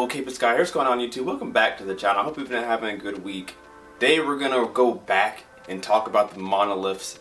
Kpaceguy here. What's going on YouTube? Welcome back to the channel. I hope you've been having a good week. Today we're going to go back and talk about the Monolith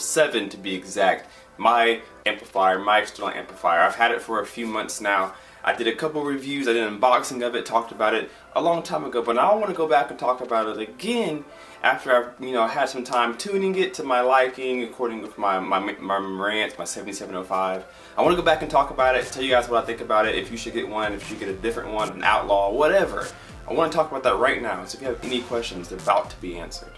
7 to be exact. My amplifier, my external amplifier. I've had it for a few months now. I did a couple reviews, I did an unboxing of it, talked about it a long time ago, but now I want to go back and talk about it again after I've had some time tuning it to my liking according with my Marantz, my 7705. I want to go back and talk about it, tell you guys what I think about it, if you should get one, if you should get a different one, an outlaw, whatever. I want to talk about that right now, so if you have any questions, they're about to be answered.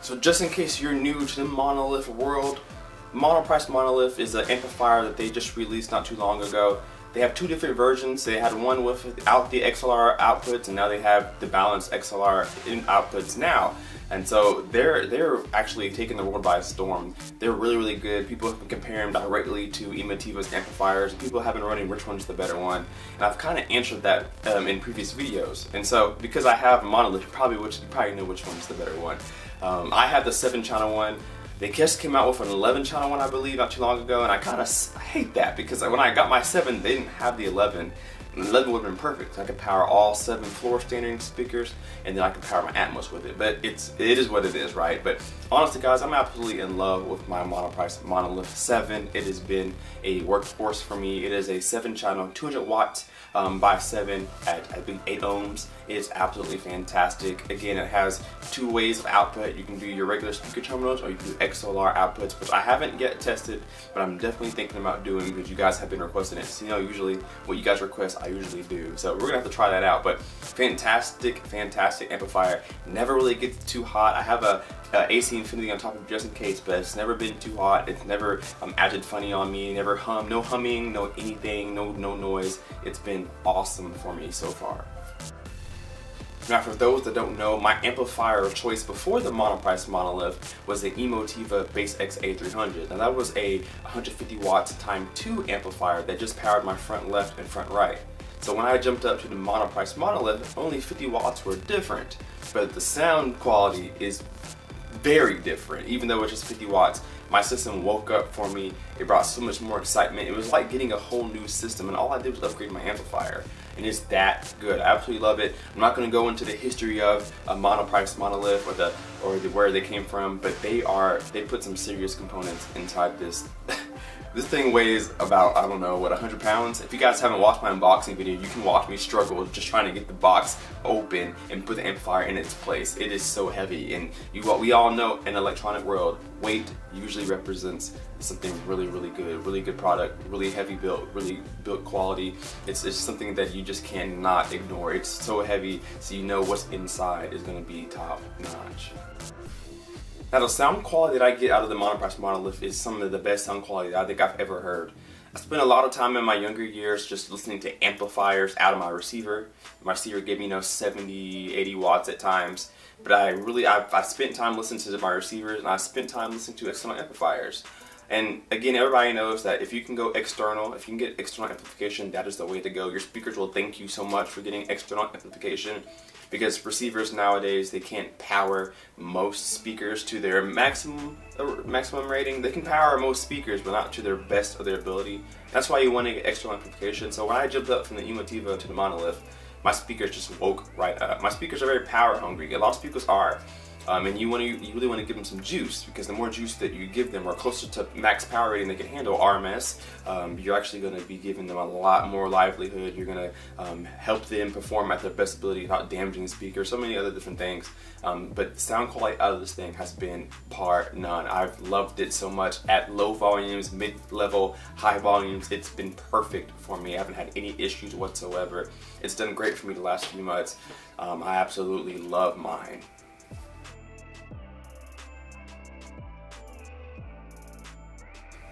So just in case you're new to the Monolith world, Monoprice Monolith is an amplifier that they just released not too long ago. They have two different versions. They had one without the XLR outputs, and now they have the balanced XLR outputs now. And so they're actually taking the world by storm. They're really good. People have been comparing them directly to Emotiva's amplifiers. People have been running which one's the better one. And I've kind of answered that in previous videos. And so because I have Monolith, you probably know which one's the better one. I have the 7-channel one. They just came out with an 11-channel one, I believe, not too long ago, and I kind of hate that because when I got my 7, they didn't have the 11. And the 11 would have been perfect. I could power all 7 floor standing speakers, and then I could power my Atmos with it. But it is what it is, right? But honestly, guys, I'm absolutely in love with my Monoprice Monolith 7. It has been a workhorse for me. It is a 7-channel, 200 watts by 7 at I think 8 ohms. It is absolutely fantastic. Again, it has 2 ways of output. You can do your regular speaker terminals, or you can do XLR outputs, which I haven't yet tested, but I'm definitely thinking about doing because you guys have been requesting it. So usually what you guys request, I usually do. So we're gonna have to try that out. But fantastic amplifier. Never really gets too hot. I have a AC Infinity on top of it just in case, but it's never been too hot. It's never acted funny on me. Never no humming, no anything, no noise. It's been awesome for me so far. Now, for those that don't know, my amplifier of choice before the Monoprice Monolith was the Emotiva Bass X A300. Now that was a 150 watts ×2 amplifier that just powered my front left and front right. So when I jumped up to the Monoprice Monolith, only 50 watts were different, but the sound quality is very different. Even though it's just 50 watts, my system woke up for me. It brought so much more excitement. It was like getting a whole new system, and all I did was upgrade my amplifier. And it's that good. I absolutely love it. I'm not going to go into the history of a Monoprice Monolith or where they came from, but they put some serious components inside this. This thing weighs about, I don't know, what, 100 pounds? If you guys haven't watched my unboxing video, you can watch me struggle just trying to get the box open and put the amplifier in its place. It is so heavy, and we all know in the electronic world, weight usually represents something really good product, really heavy built, really built quality. It's something that you just cannot ignore. It's so heavy, so you know what's inside is going to be top notch. Now, the sound quality that I get out of the Monoprice Monolith is some of the best sound quality that I think I've ever heard. I spent a lot of time in my younger years just listening to amplifiers out of my receiver. My receiver gave me 70, 80 watts at times, but I spent time listening to my receivers, and I spent time listening to external amplifiers. And again, everybody knows that if you can go external, if you can get external amplification, that is the way to go. Your speakers will thank you so much for getting external amplification, because receivers nowadays, they can't power most speakers to their maximum rating. They can power most speakers, but not to their best of their ability. That's why you want to get external amplification. So when I jumped up from the Emotiva to the Monolith, my speakers just woke right up. My speakers are very power hungry. A lot of speakers are. And you really want to give them some juice, because the more juice that you give them, or closer to max power rating they can handle, RMS, you're actually going to be giving them a lot more livelihood. You're going to help them perform at their best ability without damaging the speaker, so many other different things. But the sound quality out of this thing has been par none. I've loved it so much at low volumes, mid-level, high volumes. It's been perfect for me. I haven't had any issues whatsoever. It's done great for me the last few months. I absolutely love mine.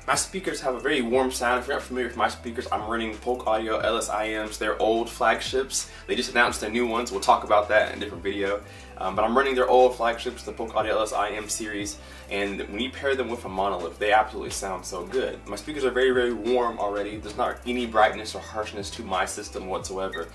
My speakers have a very warm sound. If you're not familiar with my speakers, I'm running Polk Audio LSIMs. They're old flagships. They just announced their new ones. We'll talk about that in a different video. But I'm running their old flagships, the Polk Audio LSIM series. And when you pair them with a Monolith, they absolutely sound so good. My speakers are very warm already. There's not any brightness or harshness to my system whatsoever.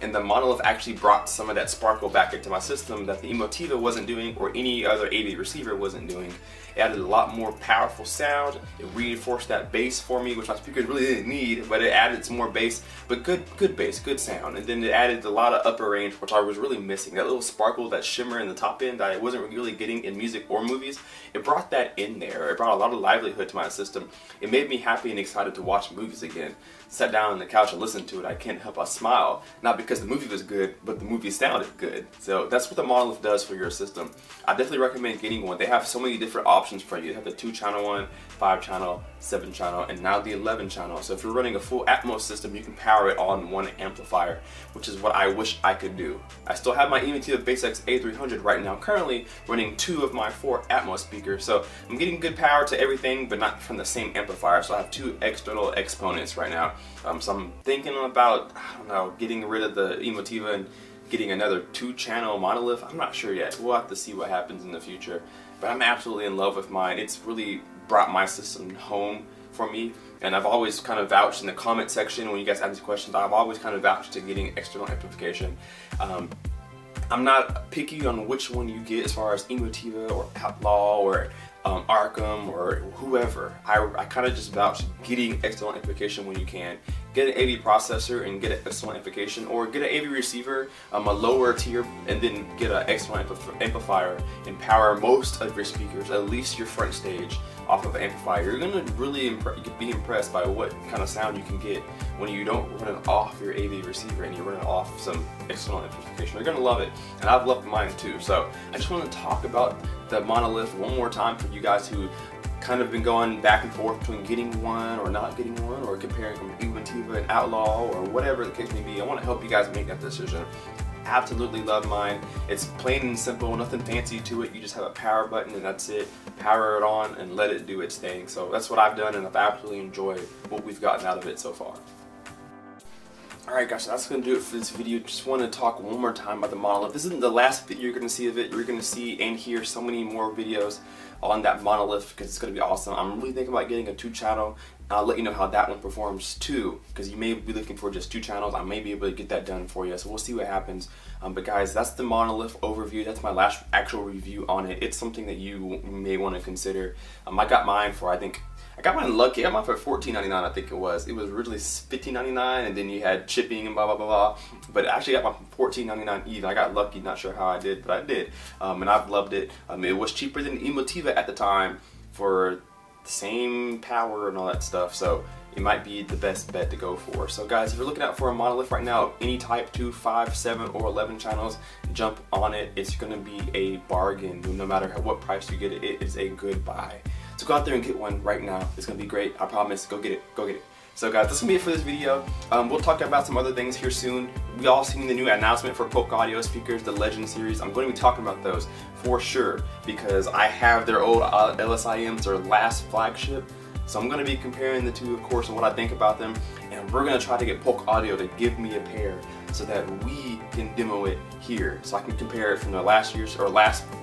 and the Monolith actually brought some of that sparkle back into my system that the Emotiva wasn't doing or any other AV receiver wasn't doing. It added a lot more powerful sound. It reinforced that bass for me, which my speakers really didn't need, but it added some more bass, but good bass, good sound. And then it added a lot of upper range, which I was really missing. That little sparkle, that shimmer in the top end that I wasn't really getting in music or movies, it brought that in there. It brought a lot of livelihood to my system. It made me happy and excited to watch movies again. Sat down on the couch and listened to it, I can't help but smile. Not because the movie was good, but the movie sounded good. So that's what the Monolith does for your system. I definitely recommend getting one. They have so many different options for you. They have the 2-channel one, 5-channel, 7-channel, and now the 11-channel. So if you're running a full Atmos system, you can power it all in one amplifier, which is what I wish I could do. I still have my Emotiva Kpaceguy A300 right now, currently running 2 of my 4 Atmos speakers. So I'm getting good power to everything, but not from the same amplifier. So I have 2 external exponents right now. So I'm thinking about, I don't know, getting rid of the Emotiva and getting another 2-channel Monolith. I'm not sure yet. We'll have to see what happens in the future. But I'm absolutely in love with mine. It's really brought my system home for me. And I've always kind of vouched in the comment section when you guys have these questions. I've always kind of vouched to getting external amplification. I'm not picky on which one you get as far as Emotiva or Outlaw or Arkham or whoever. I kind of just vouch getting external amplification when you can. Get an AV processor and get an external amplification, or get an AV receiver, a lower tier, and then get an external amplifier and power most of your speakers, at least your front stage, off of an amplifier. You're gonna really be impressed by what kind of sound you can get when you don't run it off your AV receiver and you run it off some external amplification. You're gonna love it, and I've loved mine too. So I just want to talk about the Monolith one more time for you guys who kind of been going back and forth between getting one or not getting one, or comparing from Emotiva and Outlaw or whatever the case may be. I want to help you guys make that decision. Absolutely love mine. It's plain and simple, nothing fancy to it. You just have a power button and that's it. Power it on and let it do its thing. So that's what I've done, and I've absolutely enjoyed what we've gotten out of it so far. Alright guys, so that's going to do it for this video. Just want to talk one more time about the Monolith. This isn't the last video you're going to see of it. You're going to see and hear so many more videos on that Monolith because it's going to be awesome. I'm really thinking about getting a 2-channel. I'll let you know how that one performs too, because you may be looking for just 2 channels. I may be able to get that done for you, so we'll see what happens. But guys, that's the Monolith overview. That's my last actual review on it. It's something that you may want to consider. I got mine for, I got mine lucky. I got mine for $14.99, I think it was. It was originally $15.99, and then you had shipping and blah, blah, blah, blah. But I actually got mine for $14.99 even. I got lucky, not sure how I did, but I did. And I've loved it. It was cheaper than Emotiva at the time for the same power and all that stuff. So it might be the best bet to go for. So guys, if you're looking out for a Monolith right now, any type 2, 5, 7, or 11 channels, jump on it. It's going to be a bargain. No matter what price you get it, it is a good buy. So go out there and get one right now. It's going to be great. I promise. Go get it. Go get it. So guys, that's going to be it for this video. We'll talk about some other things here soon. We all seen the new announcement for Polk Audio speakers, the Legend series. I'm going to be talking about those for sure because I have their old LSIMs, their last flagship. So I'm going to be comparing the two, of course, and what I think about them. And we're going to try to get Polk Audio to give me a pair so that we can demo it here. So I can compare it from the last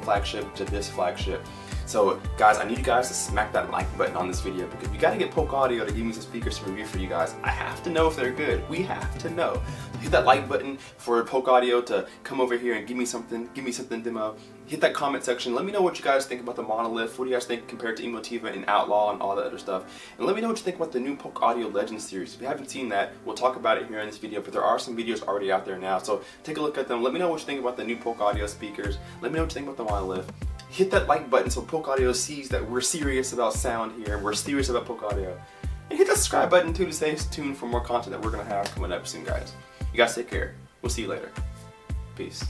flagship to this flagship. So guys, I need you guys to smack that like button on this video because we got to get Polk Audio to give me some speakers to review for you guys. I have to know if they're good. We have to know. Hit that like button for Polk Audio to come over here and give me something demo. Hit that comment section. Let me know what you guys think about the Monolith. What do you guys think compared to Emotiva and Outlaw and all that other stuff? And let me know what you think about the new Polk Audio Legend series. If you haven't seen that, we'll talk about it here in this video, but there are some videos already out there now. So take a look at them. Let me know what you think about the new Polk Audio speakers. Let me know what you think about the Monolith. Hit that like button so Polk Audio sees that we're serious about sound here and we're serious about Polk Audio. And hit that subscribe button too to stay tuned for more content that we're going to have coming up soon, guys. You guys take care. We'll see you later. Peace.